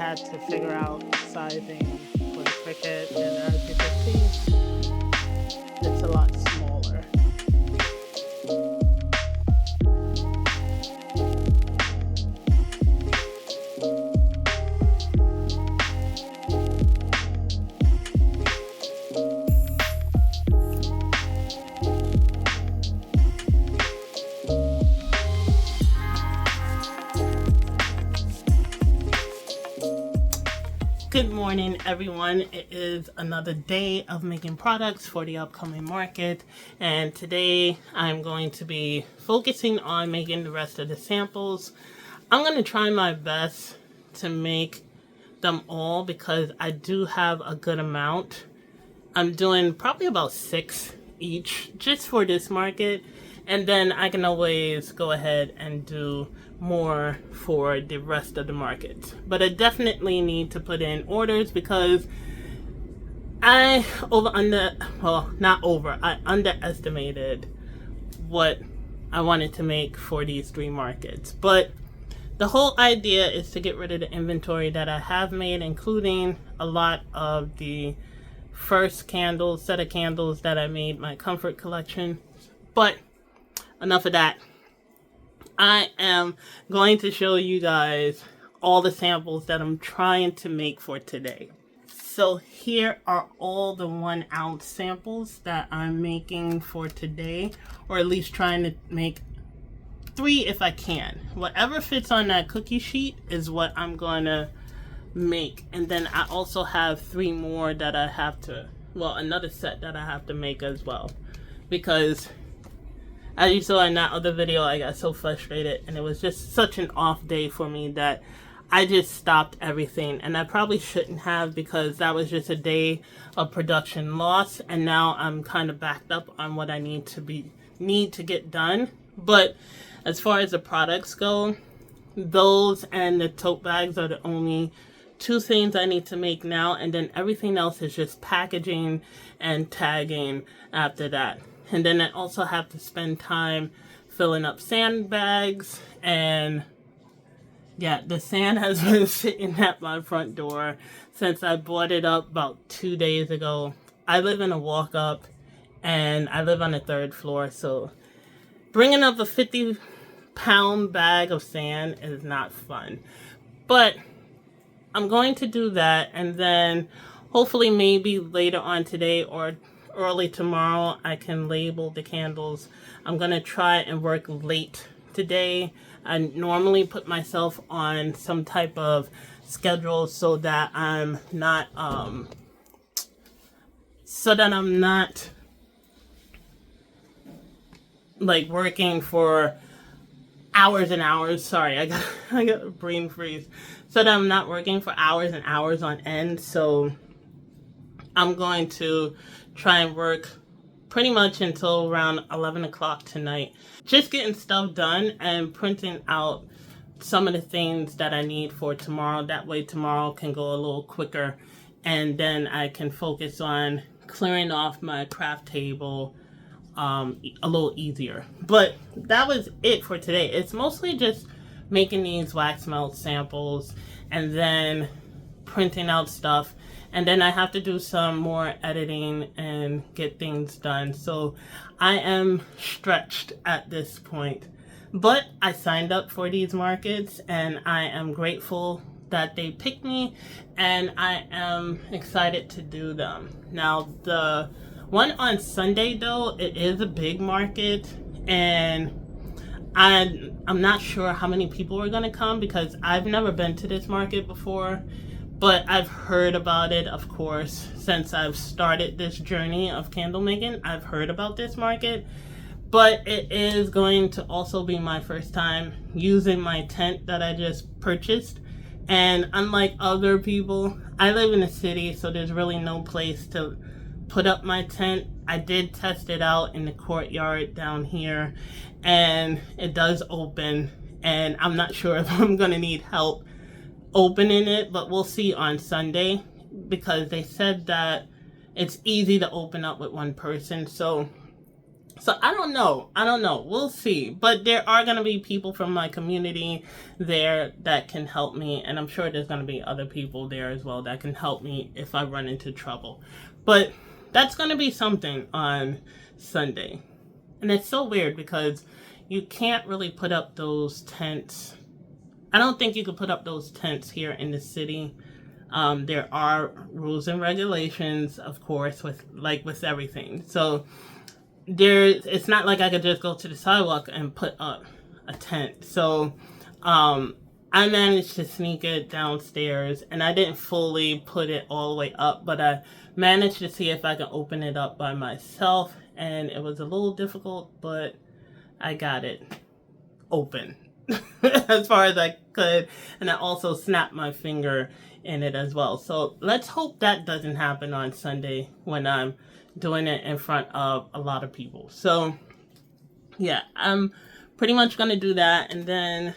had to figure out sizing for the cricket, and as you can see, it's a lot smaller. Good morning, everyone. It is another day of making products for the upcoming market, and today I'm going to be focusing on making the rest of the samples. I'm going to try my best to make them all because I do have a good amount. I'm doing probably about 6 each just for this market, and then I can always go ahead and do more for the rest of the market. But I definitely need to put in orders because I underestimated what I wanted to make for these 3 markets. But the whole idea is to get rid of the inventory that I have made, including a lot of the first set of candles that I made my comfort collection. But enough of that. I am going to show you guys all the samples that I'm trying to make for today. So here are all the 1 ounce samples that I'm making for today, or at least trying to make 3 if I can. Whatever fits on that cookie sheet is what I'm going to make. And then I also have 3 more that I have to, another set that I have to make as well. Because as you saw in that other video, I got so frustrated and it was just such an off day for me that I just stopped everything. And I probably shouldn't have, because that was just a day of production loss, and now I'm kind of backed up on what I need to get done. But as far as the products go, those and the tote bags are the only 2 things I need to make now, and then everything else is just packaging and tagging after that. And then I also have to spend time filling up sandbags, and yeah, the sand has been sitting at my front door since I bought it up about 2 days ago. I live in a walk-up, and I live on the 3rd floor, so bringing up a 50-pound bag of sand is not fun. But I'm going to do that, and then hopefully maybe later on today or early tomorrow I can label the candles. I'm going to try and work late today. I normally put myself on some type of schedule so that I'm not like working for hours and hours. Sorry, I got a brain freeze. So that I'm not working for hours and hours on end. So I'm going to try and work pretty much until around 11 o'clock tonight. Just getting stuff done and printing out some of the things that I need for tomorrow. That way tomorrow can go a little quicker, and then I can focus on clearing off my craft table a little easier. But that was it for today. It's mostly just making these wax melt samples and then printing out stuff. And then I have to do some more editing and get things done. So I am stretched at this point. But I signed up for these markets, and I am grateful that they picked me, and I am excited to do them. Now, the one on Sunday, though, it is a big market, and I'm not sure how many people are going to come because I've never been to this market before. But I've heard about it, of course, since I've started this journey of candle making. I've heard about this market, but it is going to also be my first time using my tent that I just purchased. And unlike other people, I live in a city, so there's really no place to put up my tent. I did test it out in the courtyard down here, and it does open, and I'm not sure if I'm going to need help opening it, but we'll see on Sunday, because they said that it's easy to open up with one person. So So I don't know. We'll see. But there are going to be people from my community there that can help me. And I'm sure there's going to be other people there as well that can help me if I run into trouble. But that's going to be something on Sunday. And it's so weird because you can't really put up those tents. I don't think you could put up those tents here in the city. There are rules and regulations, of course, with everything. So it's not like I could just go to the sidewalk and put up a tent. So I managed to sneak it downstairs, and I didn't fully put it all the way up, but I managed to see if I could open it up by myself, and it was a little difficult, but I got it open as far as I could, and I also snapped my finger in it as well. So let's hope that doesn't happen on Sunday when I'm doing it in front of a lot of people. So yeah, I'm pretty much gonna do that, and then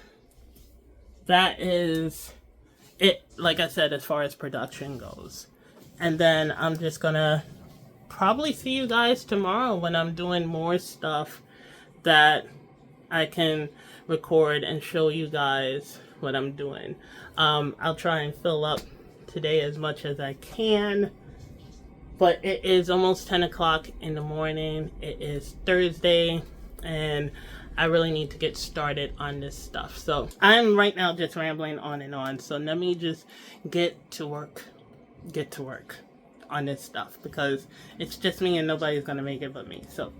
that is it, like I said, as far as production goes. And then I'm just gonna probably see you guys tomorrow when I'm doing more stuff that I can record and show you guys what I'm doing. I'll try and fill up today as much as I can, but it is almost 10 o'clock in the morning. It is Thursday, and I really need to get started on this stuff. So I'm right now just rambling on and on. So let me just get to work on this stuff, because it's just me and nobody's gonna make it but me. So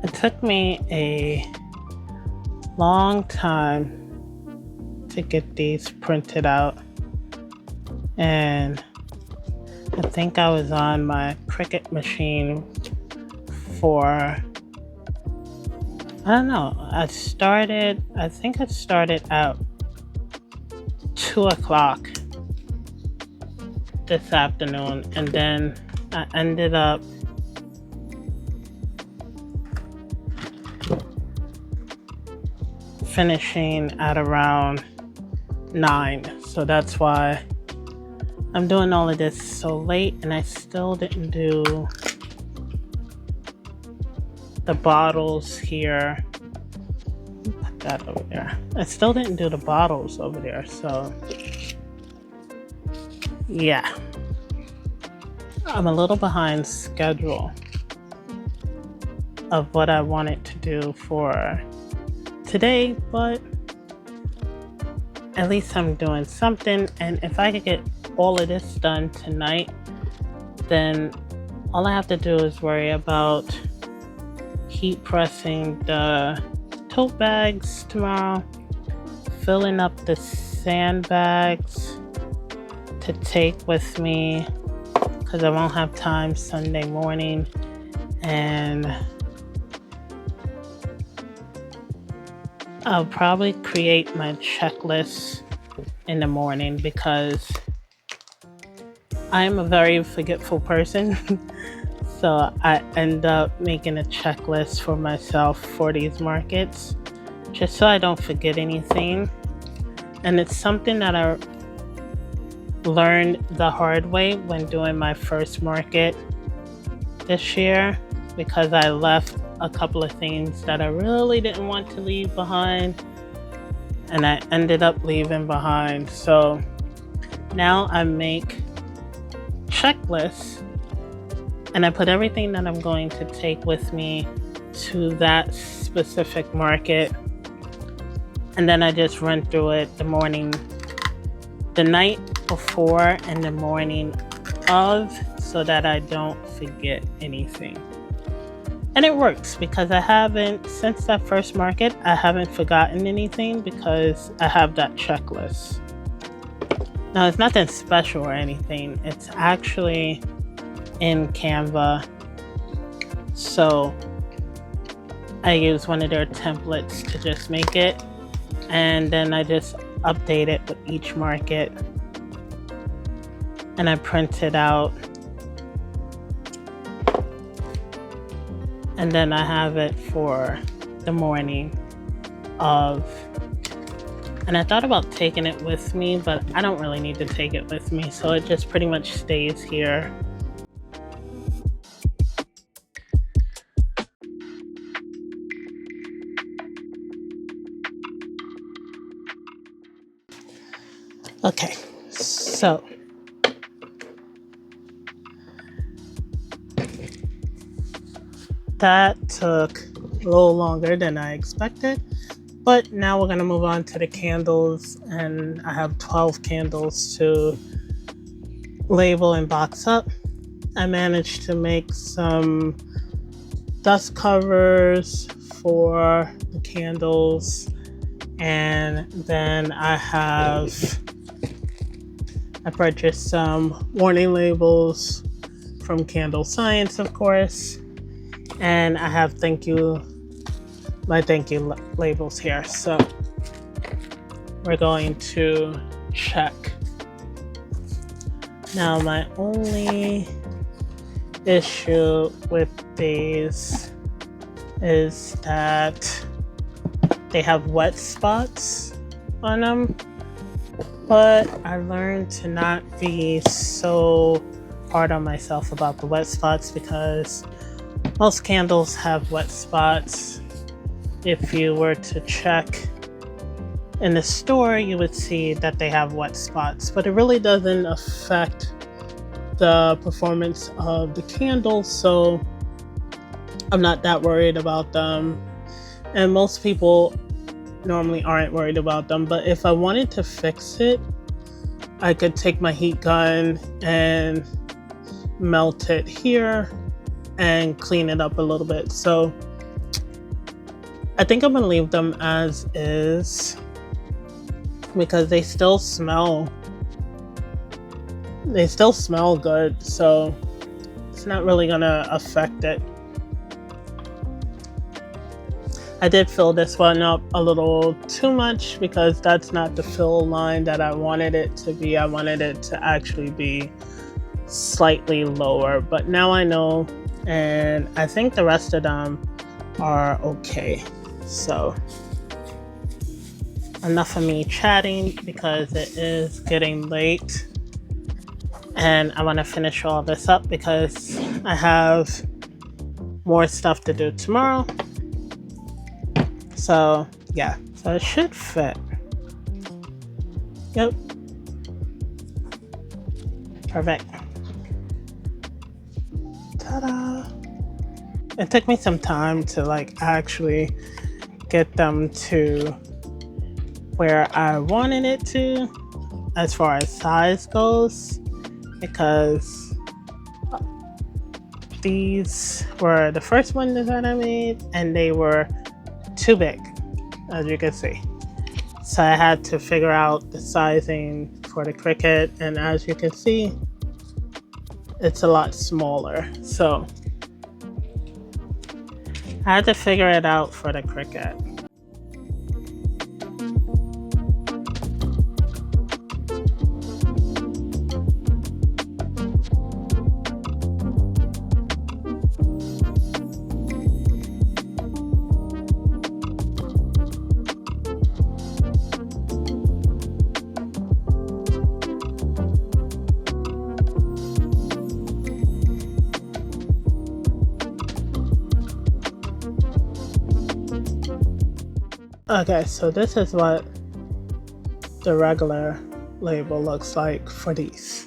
it took me a long time to get these printed out, and I think I was on my Cricut machine for, I don't know, I think it started at 2 o'clock this afternoon, and then I ended up finishing at around 9. So that's why I'm doing all of this so late, and I still didn't do the bottles here. Put that over there. I still didn't do the bottles over there, so yeah. I'm a little behind schedule of what I wanted to do for today, but at least I'm doing something. And if I could get all of this done tonight, then all I have to do is worry about heat pressing the tote bags tomorrow, filling up the sandbags to take with me because I won't have time Sunday morning, and I'll probably create my checklist in the morning because I'm a very forgetful person. So I end up making a checklist for myself for these markets just so I don't forget anything. And it's something that I learned the hard way when doing my first market this year, because I left a couple of things that I really didn't want to leave behind, and I ended up leaving behind. So now I make checklists and I put everything that I'm going to take with me to that specific market, and then I just run through it the night before and the morning of, so that I don't forget anything. And it works because I haven't, since that first market, I haven't forgotten anything because I have that checklist. Now, it's nothing special or anything. It's actually in Canva. So I use one of their templates to just make it. And then I just update it with each market. And I print it out. And then I have it for the morning of. And I thought about taking it with me, but I don't really need to take it with me. So it just pretty much stays here. Okay, so that took a little longer than I expected, but now we're gonna move on to the candles, and I have 12 candles to label and box up. I managed to make some dust covers for the candles, and then I purchased some warning labels from Candle Science, of course, and I have my thank you labels here. So we're going to check. Now, my only issue with these is that they have wet spots on them. But I learned to not be so hard on myself about the wet spots, because most candles have wet spots. If you were to check in the store, you would see that they have wet spots, but it really doesn't affect the performance of the candle, so I'm not that worried about them. And most people normally aren't worried about them, but if I wanted to fix it, I could take my heat gun and melt it here and clean it up a little bit. So I think I'm gonna leave them as is because they still smell good, so it's not really gonna affect it. I did fill this one up a little too much because that's not the fill line that I wanted it to be. I wanted it to actually be slightly lower, but now I know, and I think the rest of them are okay. So enough of me chatting because it is getting late and I want to finish all this up because I have more stuff to do tomorrow. So yeah, so it should fit. Yep. Perfect. Ta-da! It took me some time to like actually get them to where I wanted it to as far as size goes, because these were the first one that I made and they were too big, as you can see. So I had to figure out the sizing for the Cricut, and as you can see, it's a lot smaller. So I had to figure it out for the Cricut. Okay, so this is what the regular label looks like for these.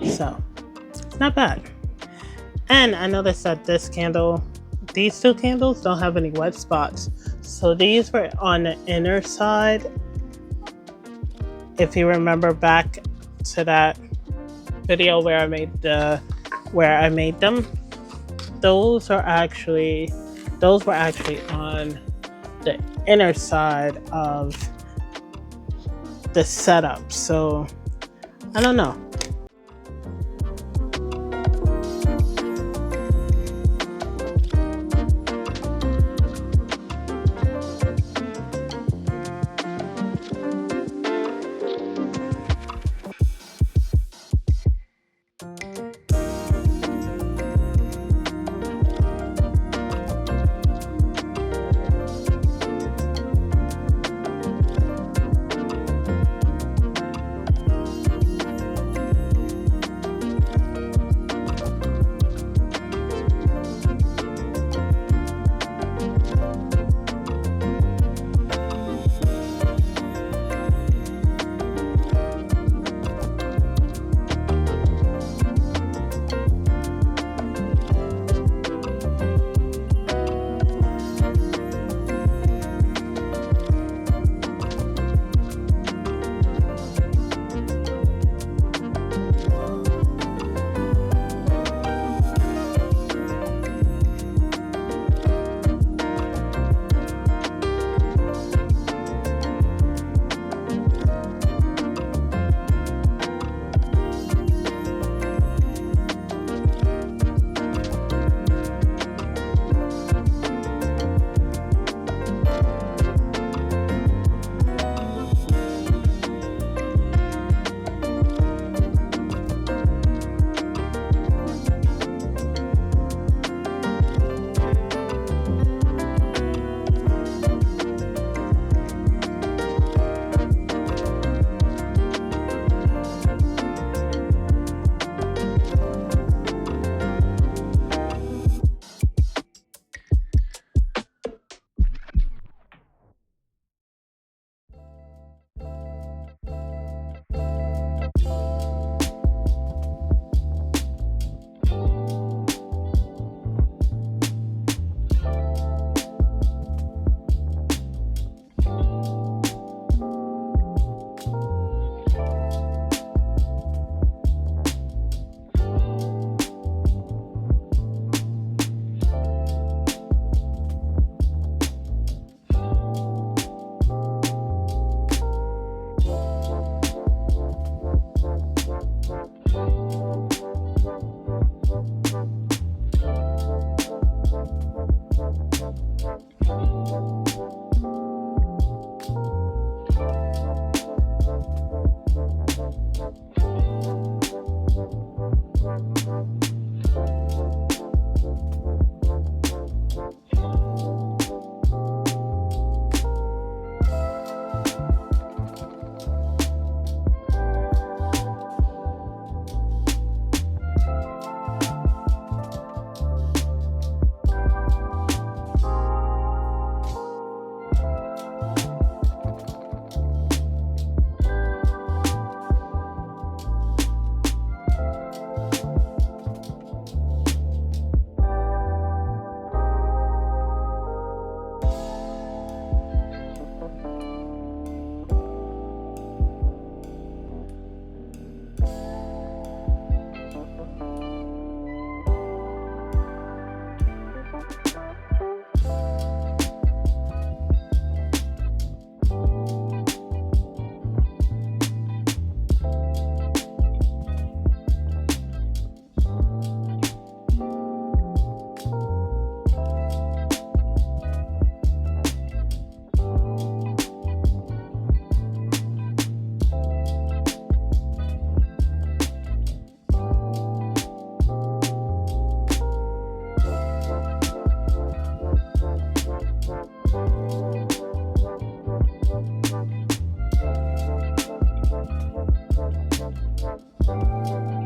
So, it's not bad. And I noticed that this candle, these two candles don't have any wet spots. So these were on the inner side. If you remember back to that video where I made them, those were actually on the inner side of the setup. So I don't know. you.